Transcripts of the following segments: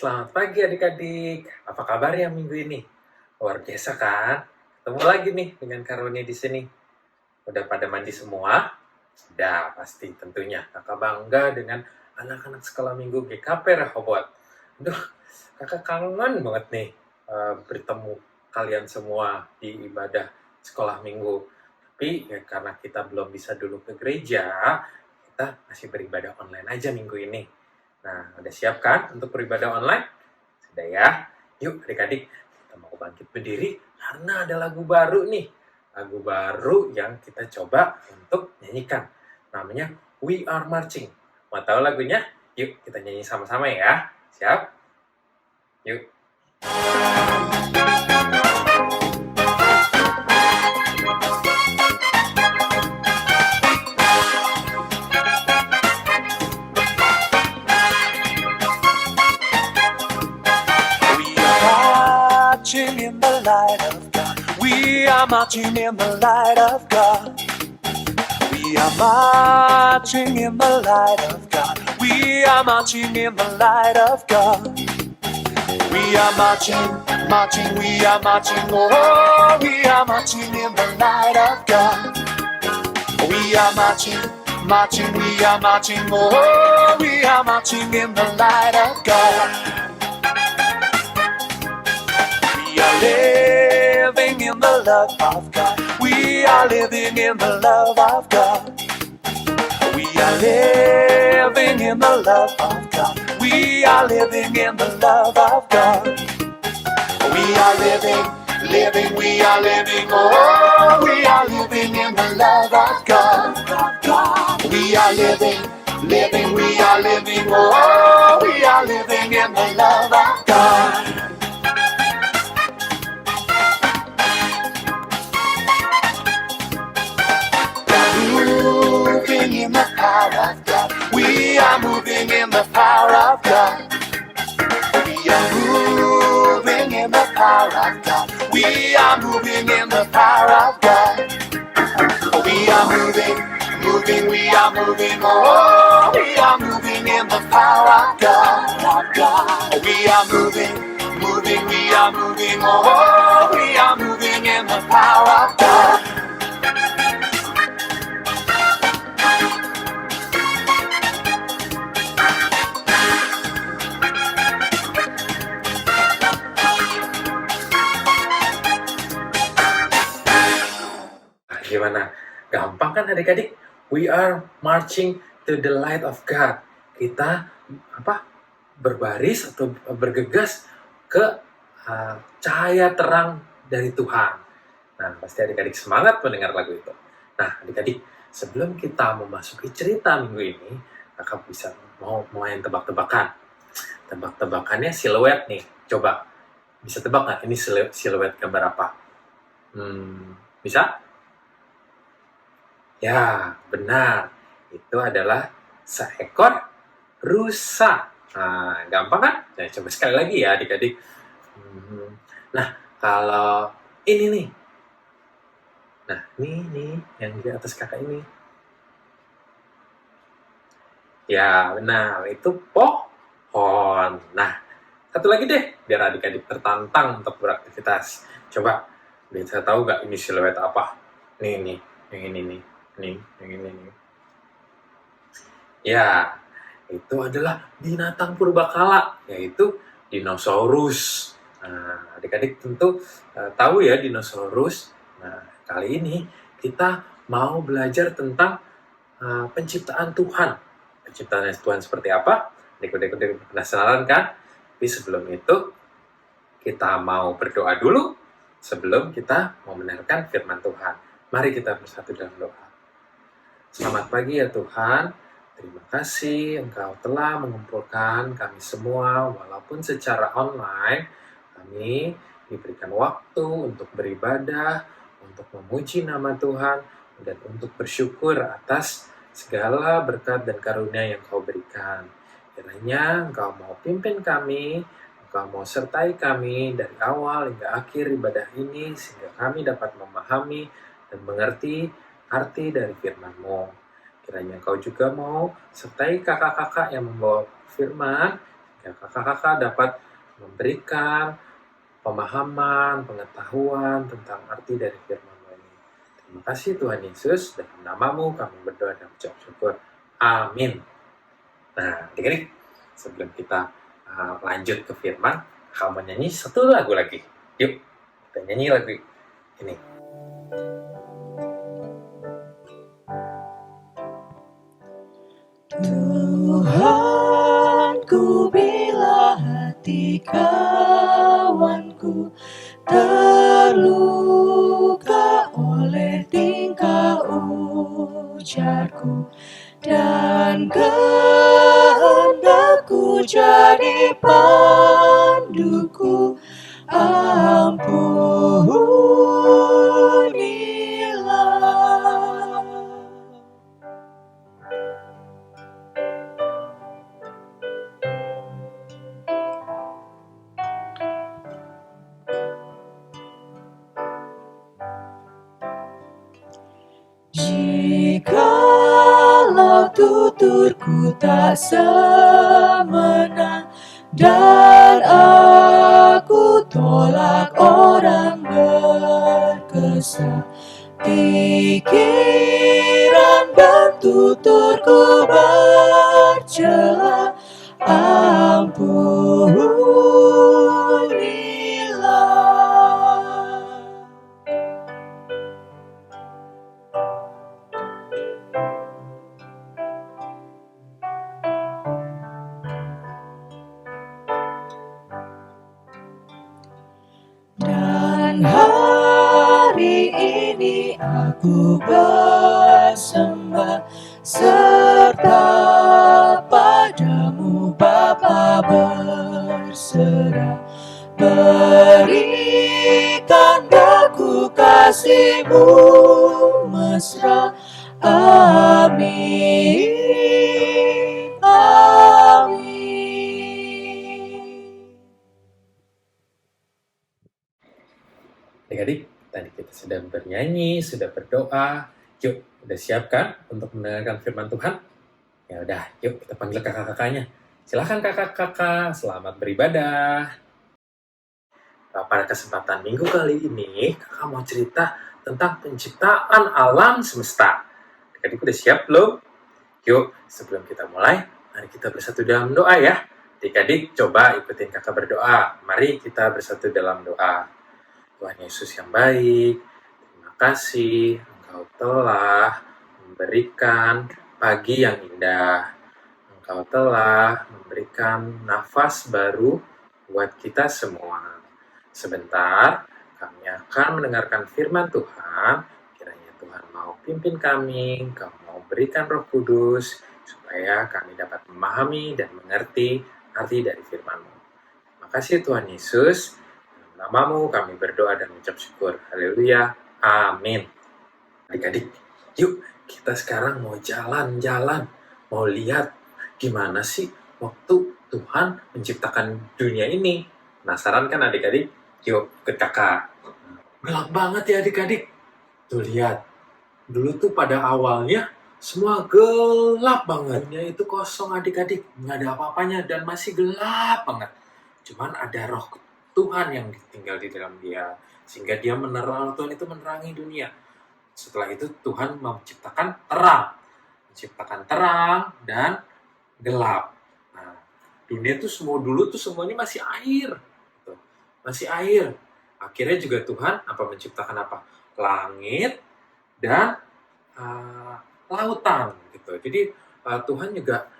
Selamat pagi adik-adik. Apa kabar ya minggu ini? Luar biasa kan? Ketemu lagi nih dengan Karuni di sini. Udah pada mandi semua? Udah, pasti tentunya. Kakak bangga dengan anak-anak sekolah minggu GKP Rehoboth. Aduh, kakak kangen banget nih bertemu kalian semua di ibadah sekolah minggu. Tapi ya, karena kita belum bisa dulu ke gereja, kita masih beribadah online aja minggu ini. Nah, udah siap kan untuk beribadah online? Sudah ya? Yuk adik-adik, kita mau bangkit berdiri karena ada lagu baru nih. Lagu baru yang kita coba untuk nyanyikan. Namanya We Are Marching. Mau tahu lagunya? Yuk kita nyanyi sama-sama ya. Siap? Yuk. Marching in the light of God. We are marching in the light of God. We are marching in the light of God. We are marching in the light of God. We are marching, marching, we are marching, oh, we are marching in the light of God. We are marching, marching, we are marching, oh, we are marching in the light of God. We are living in the love of God. We are living in the love of God. We are living in the love of God. We are living in the love of God. We are living, living, we are living, oh, we are living in the love of God. We are living, living, we are living, oh, we are living in the love of God. Moving in the power of God. We are moving in the power of God. We are moving in the power of God. We are moving in the power of God. We are moving, moving, we are moving, oh, we are moving in the power of God. We are moving, moving, we are moving, oh, we are moving in the power of God. Nah, gimana? Gampang kan adik-adik? We are marching to the light of God. Kita berbaris atau bergegas ke cahaya terang dari Tuhan. Nah, pasti adik-adik semangat mendengar lagu itu. Nah, adik-adik, sebelum kita memasuki cerita minggu ini, kakak bisa mau main tebak-tebakan. Tebak-tebakannya siluet nih. Coba, bisa tebak nggak ini siluet gambar apa? Bisa? Ya, benar. Itu adalah seekor rusa. Nah, gampang kan? Nah, coba sekali lagi ya adik-adik. Nah, kalau ini nih. Nah, ini yang di atas kakak ini. Ya, benar. Itu pohon. Nah, satu lagi deh, biar adik-adik tertantang untuk beraktivitas. Coba, bisa tahu nggak ini siluet apa? Nih, yang ini nih. Nih, yang ini nih. Ya, itu adalah binatang purbakala, yaitu dinosaurus. Nah, adik-adik tentu tahu ya dinosaurus. Nah, kali ini kita mau belajar tentang penciptaan Tuhan. Penciptaan Tuhan seperti apa? Adik-adik penasaran kan? Tapi sebelum itu, kita mau berdoa dulu sebelum kita mau mendengarkan firman Tuhan. Mari kita bersatu dalam doa. Selamat pagi ya Tuhan. Terima kasih Engkau telah mengumpulkan kami semua walaupun secara online. Kami diberikan waktu untuk beribadah, untuk memuji nama Tuhan, dan untuk bersyukur atas segala berkat dan karunia yang Kau berikan. Kiranya Engkau mau pimpin kami, Engkau mau sertai kami dari awal hingga akhir ibadah ini, sehingga kami dapat memahami dan mengerti arti dari firman-Mu. Kiranya Engkau juga mau sertai kakak-kakak yang membawa firman, ya kakak-kakak dapat memberikan pemahaman, pengetahuan tentang arti dari firman-Mu ini. Terima kasih Tuhan Yesus, dalam nama-Mu kami berdoa dan ucap syukur. Amin. Nah, adik-adik, sebelum kita lanjut ke firman, kamu nyanyi satu lagu lagi. Yuk, kita nyanyi lagu ini. Tuhanku, bila hati kawanku terluka oleh tingkah ujarku dan kehendakku jadi panduku, ampunilah. Jikalau tuturku tak semena dan aku tolak orang berkesa, pikiran dan tuturku bercela, ampunilah. Dan hari ini aku bersembah serta padamu Bapa berserah, berikan daku kasih-Mu mesra, amin, amin. Adik-adik, tadi kita sudah bernyanyi, sudah berdoa. Yuk, udah siap kan untuk mendengarkan firman Tuhan? Ya udah, yuk kita panggil kakak-kakaknya. Silakan kakak-kakak, selamat beribadah. Pada kesempatan minggu kali ini, kakak mau cerita tentang penciptaan alam semesta. Adik-adik udah siap belum? Yuk, sebelum kita mulai, mari kita bersatu dalam doa ya. Adik-adik coba ikutin kakak berdoa. Mari kita bersatu dalam doa. Tuhan Yesus yang baik, terima kasih Engkau telah memberikan pagi yang indah. Engkau telah memberikan nafas baru buat kita semua. Sebentar, kami akan mendengarkan firman Tuhan. Kiranya Tuhan mau pimpin kami, Engkau mau berikan Roh Kudus, supaya kami dapat memahami dan mengerti arti dari firman-Mu. Terima kasih Tuhan Yesus. Namamu kami berdoa dan mengucap syukur. Haleluya. Amin. Adik-adik, yuk kita sekarang mau jalan-jalan. Mau lihat gimana sih waktu Tuhan menciptakan dunia ini. Penasaran kan adik-adik? Yuk ikut kakak. Gelap banget ya adik-adik. Tuh lihat. Dulu tuh pada awalnya semua gelap banget. Dunia itu kosong adik-adik. Nggak ada apa-apanya dan masih gelap banget. Cuman ada roh Tuhan yang tinggal di dalam dia, sehingga dia Tuhan itu menerangi dunia. Setelah itu Tuhan menciptakan terang dan gelap. Nah, dunia itu dulu tuh semuanya masih air, masih air. Akhirnya juga Tuhan menciptakan apa? Langit dan lautan, gitu. Jadi Tuhan juga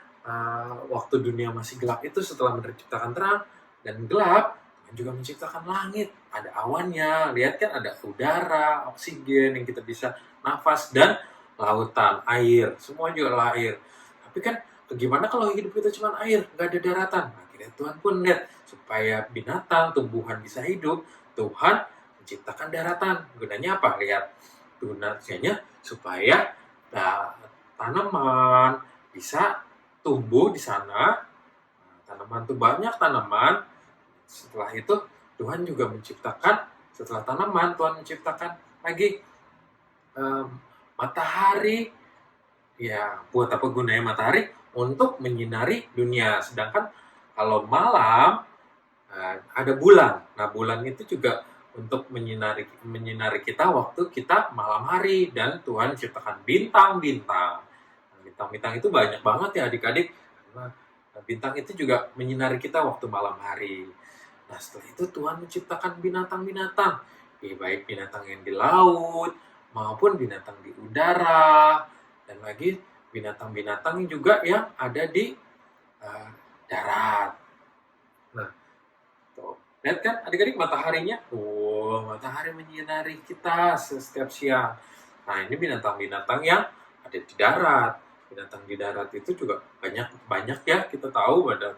waktu dunia masih gelap itu setelah menciptakan terang dan gelap, juga menciptakan langit, ada awannya, lihat kan ada udara, oksigen yang kita bisa nafas, dan lautan, air, semua juga air. Tapi kan gimana kalau hidup kita cuma air, nggak ada daratan? Akhirnya Tuhan pun lihat, supaya binatang, tumbuhan bisa hidup, Tuhan menciptakan daratan. Gunanya apa? Lihat, gunanya supaya tanaman bisa tumbuh di sana. Tanaman tuh banyak tanaman. Setelah itu Tuhan juga menciptakan, setelah tanaman Tuhan menciptakan lagi matahari. Ya, buat apa gunanya matahari? Untuk menyinari dunia. Sedangkan Kalau malam ada bulan. Nah, bulan itu juga untuk menyinari kita waktu kita malam hari, dan Tuhan ciptakan bintang-bintang. Nah, bintang-bintang itu banyak banget ya adik-adik. Karena bintang itu juga menyinari kita waktu malam hari. Nah, setelah itu Tuhan menciptakan binatang-binatang. Baik binatang yang di laut maupun binatang di udara, dan lagi binatang-binatang juga yang ada di darat. Nah, tuh. Lihat kan adik-adik mataharinya? Matahari menyinari kita setiap siang. Nah, ini binatang-binatang yang ada di darat. Binatang di darat itu juga banyak ya, kita tahu ada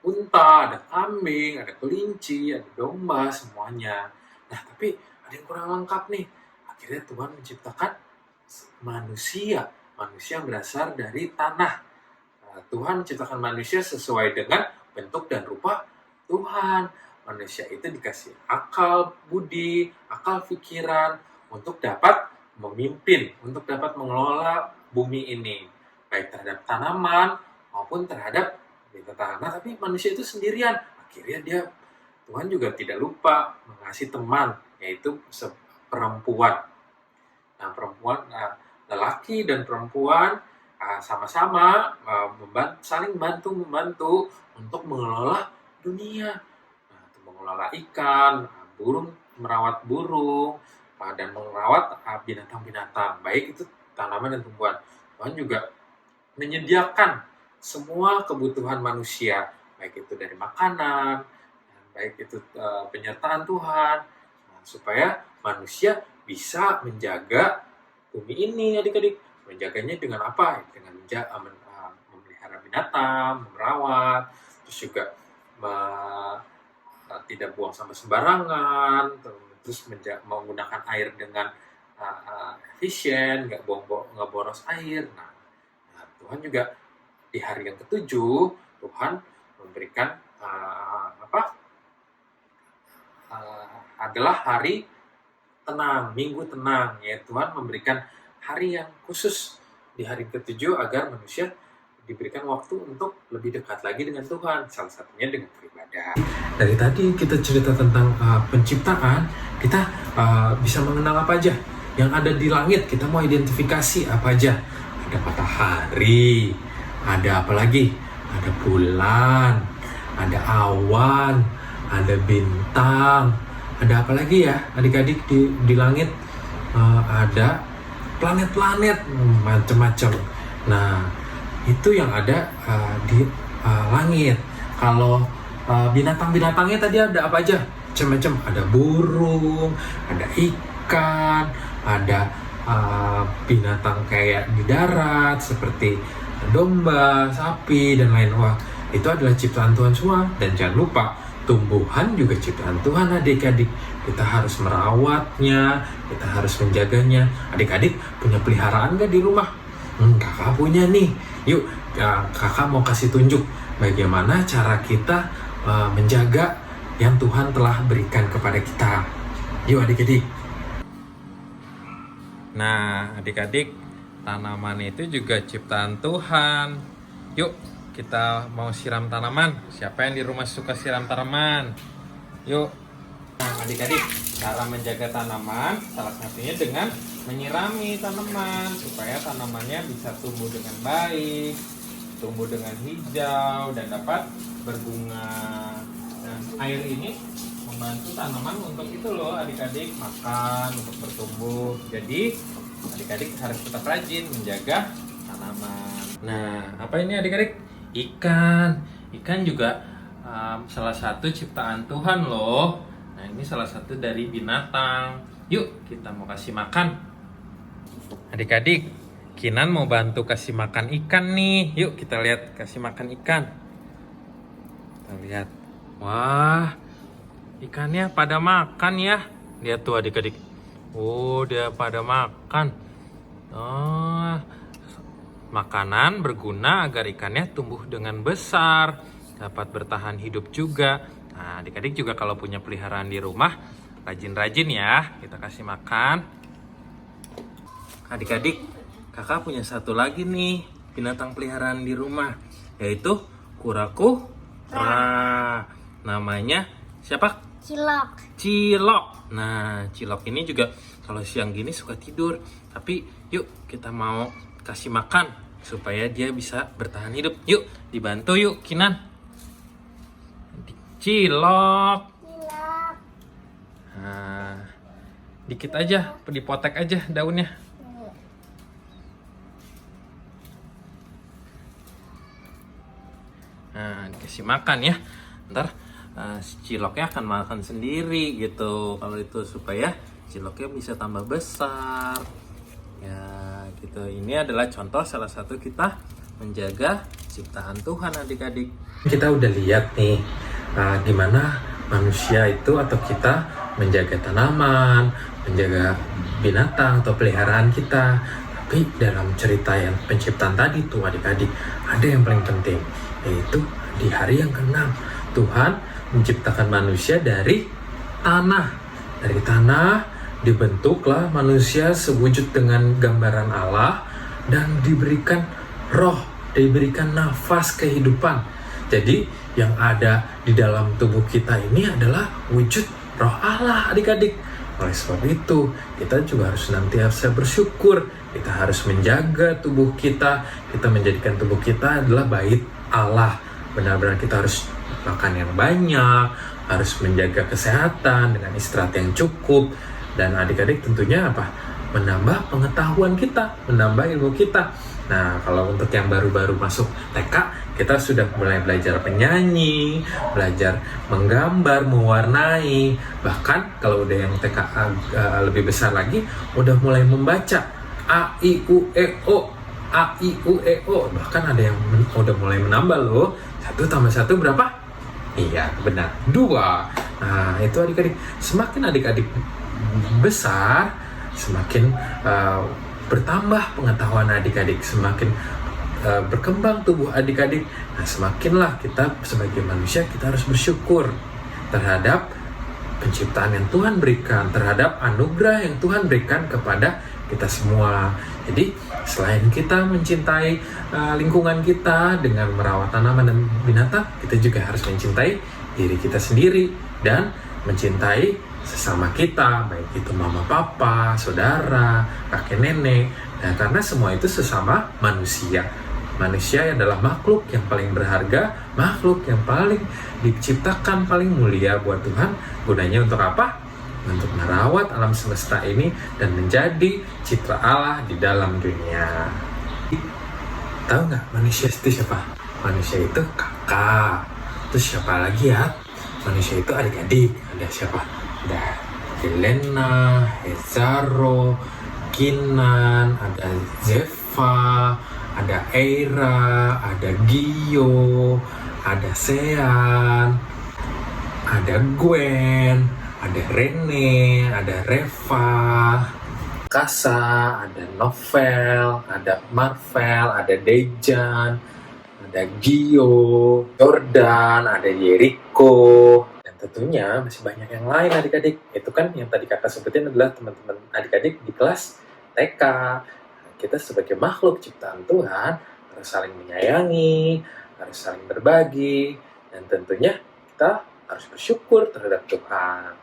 unta, ada kambing, ada kelinci, ada domba, semuanya. Nah, tapi ada yang kurang lengkap nih. Akhirnya Tuhan menciptakan manusia yang berasal dari tanah. Nah, Tuhan menciptakan manusia sesuai dengan bentuk dan rupa Tuhan. Manusia itu dikasih akal budi, akal pikiran untuk dapat memimpin, untuk dapat mengelola bumi ini, baik terhadap tanaman maupun terhadap binatang. Nah, tapi manusia itu sendirian. Akhirnya Tuhan juga tidak lupa mengasihi teman, yaitu perempuan. Nah, lelaki dan perempuan sama-sama saling membantu untuk mengelola dunia. Nah, untuk mengelola ikan, merawat burung, dan merawat binatang-binatang, baik itu tanaman dan tumbuhan. Tuhan juga menyediakan semua kebutuhan manusia, baik itu dari makanan, baik itu penyertaan Tuhan, supaya manusia bisa menjaga bumi ini, adik-adik. Menjaganya dengan apa? Dengan memelihara binatang, merawat, terus juga tidak buang sampah sembarangan, terus menggunakan air dengan efisien, nggak boros air. Nah, Tuhan juga di hari yang ketujuh, Tuhan memberikan adalah hari tenang, minggu tenang, ya. Tuhan memberikan hari yang khusus di hari ketujuh agar manusia diberikan waktu untuk lebih dekat lagi dengan Tuhan, salah satunya dengan beribadah. Dari tadi kita cerita tentang penciptaan, kita bisa mengenal apa aja yang ada di langit. Kita mau identifikasi apa aja. Ada matahari, ada apa lagi? Ada bulan, ada awan, ada bintang, ada apa lagi ya adik-adik di langit? Ada planet-planet, macam-macam. Nah, itu yang ada di langit. Kalau binatang-binatangnya tadi ada apa aja? Macam-macam. Ada burung, ada ikan, ada binatang kayak di darat seperti domba, sapi, dan lain. Wah, itu adalah ciptaan Tuhan semua. Dan jangan lupa, tumbuhan juga ciptaan Tuhan, adik-adik. Kita harus merawatnya, kita harus menjaganya. Adik-adik punya peliharaan gak di rumah? Kakak punya nih. Yuk, kakak mau kasih tunjuk bagaimana cara kita menjaga yang Tuhan telah berikan kepada kita. Yuk adik-adik. Nah, adik-adik, tanaman itu juga ciptaan Tuhan. Yuk, kita mau siram tanaman. Siapa yang di rumah suka siram tanaman? Yuk. Nah, adik-adik, cara menjaga tanaman salah satunya dengan menyirami tanaman supaya tanamannya bisa tumbuh dengan baik, tumbuh dengan hijau, dan dapat berbunga. Dan air ini membantu tanaman untuk itu loh adik-adik, makan, untuk bertumbuh. Jadi adik-adik harus tetap rajin menjaga tanaman. Nah, apa ini adik-adik? Ikan juga salah satu ciptaan Tuhan loh. Nah, ini salah satu dari binatang. Yuk, kita mau kasih makan. Adik-adik, Kinan mau bantu kasih makan ikan nih. Yuk, kita lihat kasih makan ikan. Kita lihat. Wah, ikannya pada makan ya. Lihat tuh adik-adik. Oh, dia pada makan. Oh, makanan berguna agar ikannya tumbuh dengan besar, dapat bertahan hidup juga. Nah, adik-adik juga kalau punya peliharaan di rumah, rajin-rajin ya, kita kasih makan. Adik-adik, kakak punya satu lagi nih binatang peliharaan di rumah, yaitu kura-kura. Namanya siapa? Cilok. Nah, Cilok ini juga kalau siang gini suka tidur. Tapi yuk kita mau kasih makan supaya dia bisa bertahan hidup. Yuk, dibantu yuk, Kinan. Cilok. Nah, dikit aja, dipotek aja daunnya. Nah, dikasih makan ya. Ntar si ciloknya akan makan sendiri gitu. Kalau itu supaya ciloknya bisa tambah besar. Ya, gitu. Ini adalah contoh salah satu kita menjaga ciptaan Tuhan, adik-adik. Kita udah lihat nih gimana manusia itu atau kita menjaga tanaman, menjaga binatang atau peliharaan kita. Tapi dalam cerita yang penciptaan tadi tuh adik-adik, ada yang paling penting, yaitu di hari yang ke-6 Tuhan menciptakan manusia dari tanah. Dari tanah dibentuklah manusia sewujud dengan gambaran Allah dan diberikan roh, diberikan nafas kehidupan. Jadi yang ada di dalam tubuh kita ini adalah wujud roh Allah, adik-adik. Oleh sebab itu, kita juga harus senantiasa bersyukur. Kita harus menjaga tubuh kita. Kita menjadikan tubuh kita adalah bait Allah. Benar-benar kita harus makan yang banyak, harus menjaga kesehatan dengan istirahat yang cukup. Dan adik-adik tentunya apa? Menambah pengetahuan kita, menambah ilmu kita. Nah, kalau untuk yang baru-baru masuk TK, kita sudah mulai belajar menyanyi, belajar menggambar, mewarnai. Bahkan kalau udah yang TK lebih besar lagi, udah mulai membaca A, I, U, E, O. A, I, U, E, O. Bahkan ada yang udah mulai menambah loh. 1 tambah 1 berapa? Iya, benar. 2. Nah, itu adik-adik. Semakin adik-adik besar, semakin bertambah pengetahuan adik-adik, semakin berkembang tubuh adik-adik. Nah, semakinlah kita sebagai manusia kita harus bersyukur terhadap penciptaan yang Tuhan berikan, terhadap anugerah yang Tuhan berikan kepada kita semua. Jadi selain kita mencintai lingkungan kita dengan merawat tanaman dan binatang, kita juga harus mencintai diri kita sendiri dan mencintai sesama kita, baik itu mama papa, saudara, kakek nenek. Nah, karena semua itu sesama manusia. Manusia adalah makhluk yang paling berharga, makhluk yang paling diciptakan, paling mulia buat Tuhan. Gunanya untuk apa? Untuk merawat alam semesta ini dan menjadi citra Allah di dalam dunia. Tahu nggak manusia itu siapa? Manusia itu kakak. Terus siapa lagi ya? Manusia itu adik-adik. Ada siapa? Ada Helena, Ezaro, Kinan, ada Zeva, ada Eira, ada Gio, ada Sean, ada Gwen, ada Rene, ada Reva, Kasa, ada Novel, ada Marvel, ada Dejan, ada Gio, Jordan, ada Jericho, dan tentunya masih banyak yang lain adik-adik. Itu kan yang tadi kakak sebutin adalah teman-teman adik-adik di kelas TK. Kita sebagai makhluk ciptaan Tuhan harus saling menyayangi, harus saling berbagi, dan tentunya kita harus bersyukur terhadap Tuhan.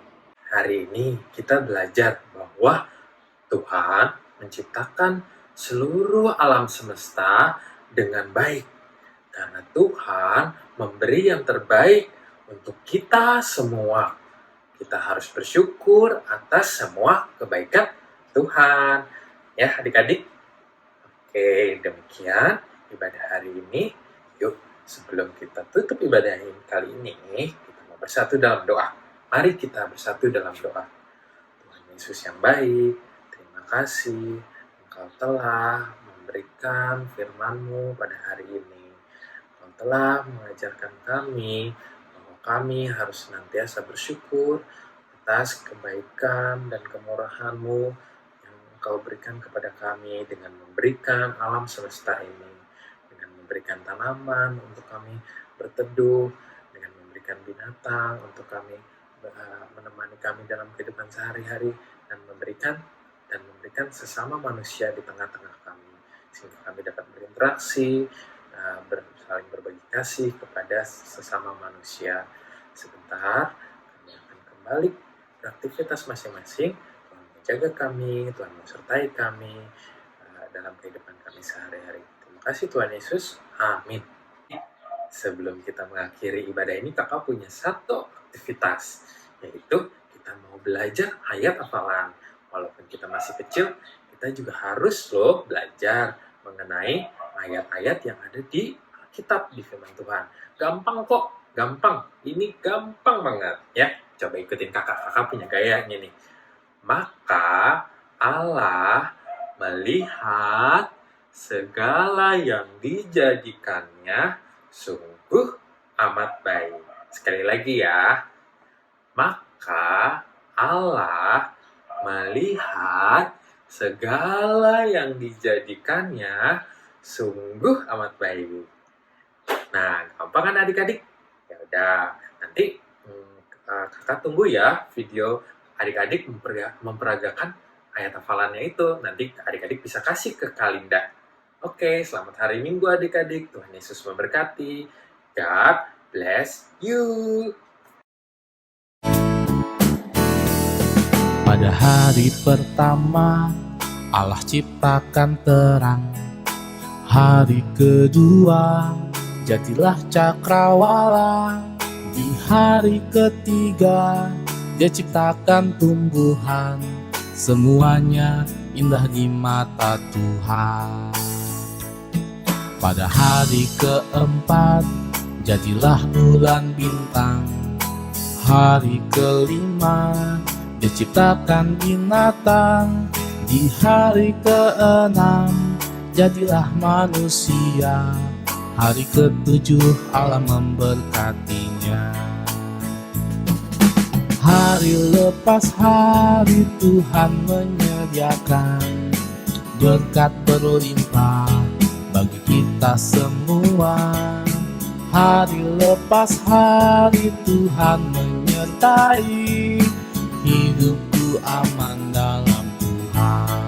Hari ini kita belajar bahwa Tuhan menciptakan seluruh alam semesta dengan baik. Karena Tuhan memberi yang terbaik untuk kita semua. Kita harus bersyukur atas semua kebaikan Tuhan. Ya adik-adik. Oke, demikian ibadah hari ini. Yuk, sebelum kita tutup ibadah kali ini, kita mau bersatu dalam doa. Mari kita bersatu dalam doa. Tuhan Yesus yang baik, terima kasih Engkau telah memberikan firman-Mu pada hari ini. Engkau telah mengajarkan kami bahwa kami harus senantiasa bersyukur atas kebaikan dan kemurahan-Mu yang Engkau berikan kepada kami dengan memberikan alam semesta ini, dengan memberikan tanaman untuk kami berteduh, dengan memberikan binatang untuk kami menemani kami dalam kehidupan sehari-hari, dan memberikan sesama manusia di tengah-tengah kami, sehingga kami dapat berinteraksi saling berbagi kasih kepada sesama manusia. Sebentar, kami akan kembali beraktivitas masing-masing. Tuhan menjaga kami, Tuhan menyertai kami dalam kehidupan kami sehari-hari. Terima kasih Tuhan Yesus. Amin. Sebelum kita mengakhiri ibadah ini, kakak punya satu aktivitas, yaitu kita mau belajar ayat hafalan. Walaupun kita masih kecil, kita juga harus belajar mengenai ayat-ayat yang ada di Alkitab, di firman Tuhan. Gampang kok, gampang. Ini gampang banget ya. Coba ikutin kakak punya gayanya nih. Maka Allah melihat segala yang dijadikannya sungguh amat baik. Sekali lagi ya. Maka Allah melihat segala yang dijadikannya sungguh amat baik. Nah, gampang kan adik-adik? Ya udah, nanti kakak tunggu ya video adik-adik memperagakan ayat hafalannya itu. Nanti adik-adik bisa kasih ke Kalinda. Oke, selamat hari Minggu adik-adik. Tuhan Yesus memberkati. God bless you. Pada hari pertama Allah ciptakan terang. Hari kedua jadilah cakrawala. Di hari ketiga Dia ciptakan tumbuhan. Semuanya indah di mata Tuhan. Pada hari keempat jadilah bulan bintang. Hari kelima Dia ciptakan binatang. Di hari keenam jadilah manusia. Hari ketujuh Allah memberkatinya. Hari lepas hari Tuhan menyediakan berkat berlimpah bagi kita semua. Hari lepas hari Tuhan menyertai hidupku aman dalam Tuhan.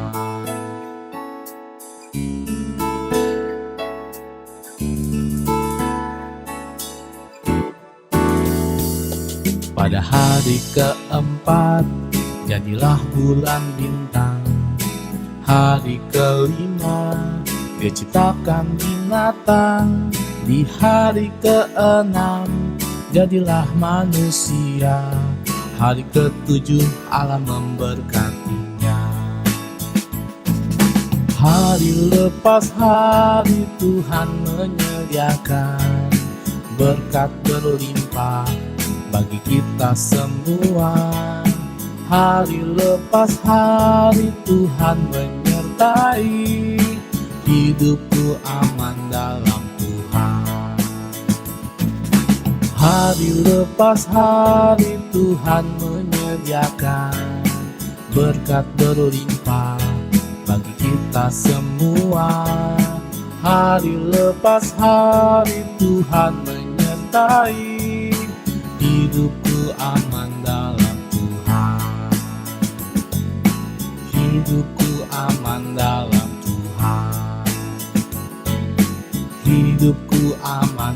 Pada hari keempat jadilah bulan bintang. Hari kelima Dia ciptakan binatang. Di hari keenam jadilah manusia. Hari ketujuh Allah memberkatinya. Hari lepas hari Tuhan menyediakan berkat berlimpah bagi kita semua. Hari lepas hari Tuhan menyertai hidupku aman dalam Tuhan. Hari lepas hari Tuhan menyediakan berkat berlimpah bagi kita semua. Hari lepas hari Tuhan menyertai hidupku aman dalam Tuhan. Hidupku aman dalam Tuhan. Hidupku aman